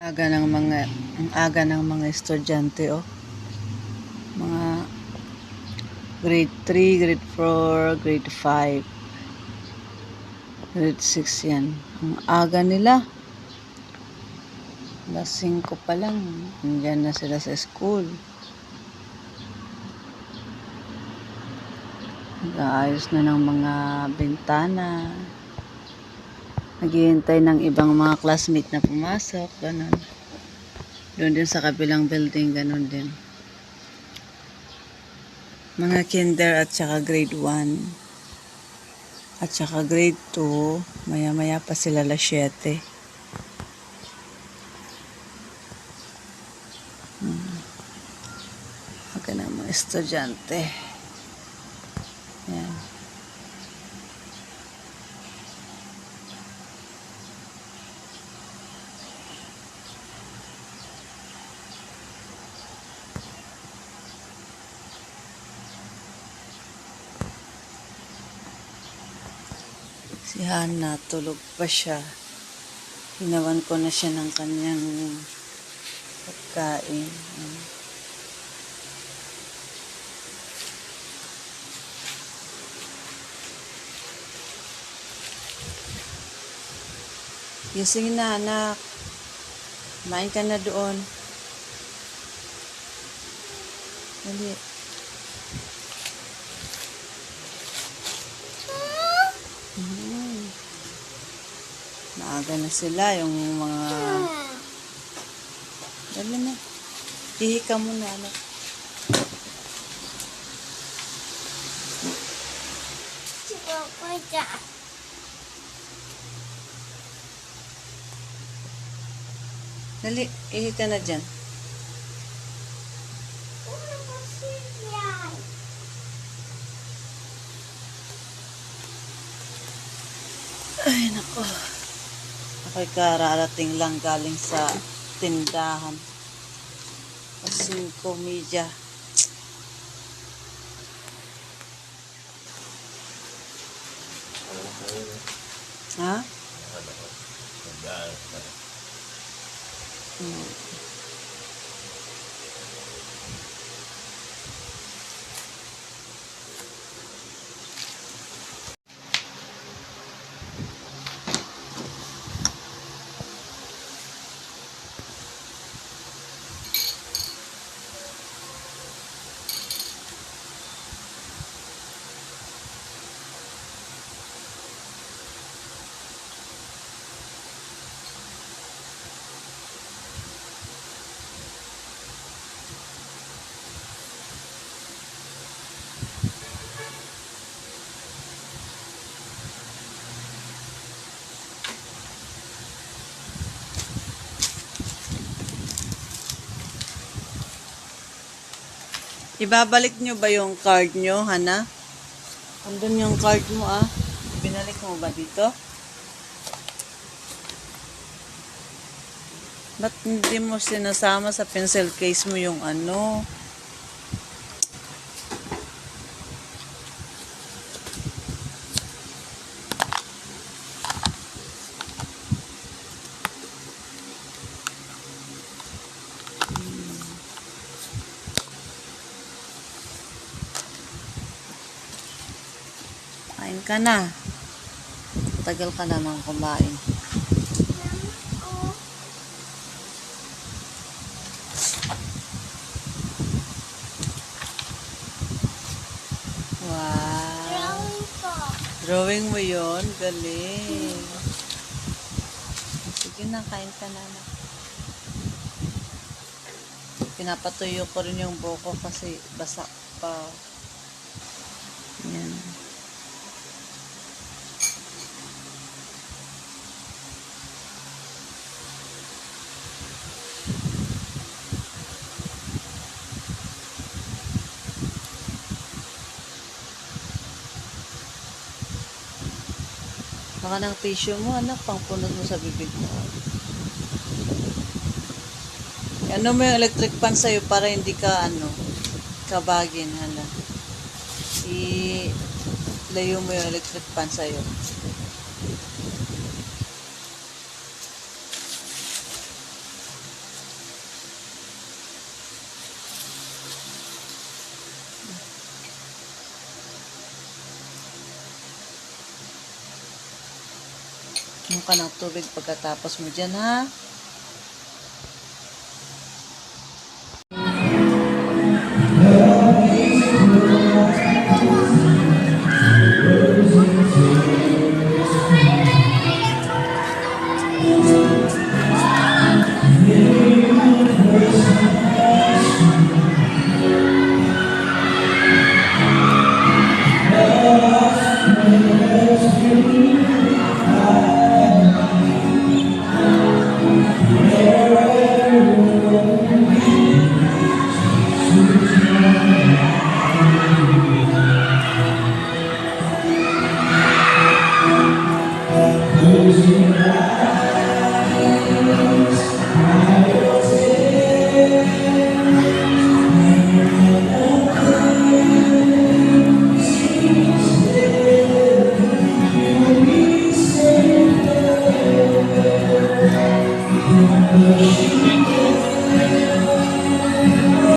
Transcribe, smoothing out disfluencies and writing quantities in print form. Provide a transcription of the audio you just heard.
Ang aga ng mga estudyante, oh. Mga grade 3, grade 4, grade 5, grade 6 yan. Ang aga nila. Alas 5 pa lang. Nandiyan na sila sa school. Nag-aayos na ng mga bintana. Naghihintay ng ibang mga classmate na pumasok. Ganun. Doon din sa kabilang building, ganun din. Mga kinder at saka grade 1. At saka grade 2. Maya-maya pa sila alas 7. Aga ng mga estudyante. Yan. Si Hana, tulog pa siya. Hinawan ko na siya ng kanyang pagkain. Gising na, anak. Kumain ka na doon. Dali. Maaga na sila, yung mga... Dali na. Ihi ka muna, anak. Dali, ihi ka na dyan. Ay, nako. Ako'y kararating lang galing sa tindahan. 5:30. Ha? Ibabalik nyo ba yung card nyo, Hana? Andun yung card mo, ah. Binalik mo ba dito? Ba't hindi mo sinasama sa pencil case mo yung ano? Kain ka na. Tagal ka naman kumain. Wow. Drawing mo yun? Galing. Sige na, kain ka na. Pinapatuyo ko rin yung buko kasi basa pa. Yan. Baka ng tissue mo, anak, pangpunod mo sa bibig mo. Ano mo yung electric fan sa'yo para hindi ka, kabagin, hala. Layo mo yung electric fan sa'yo. ka ng tubig pagkatapos mo dyan, ha?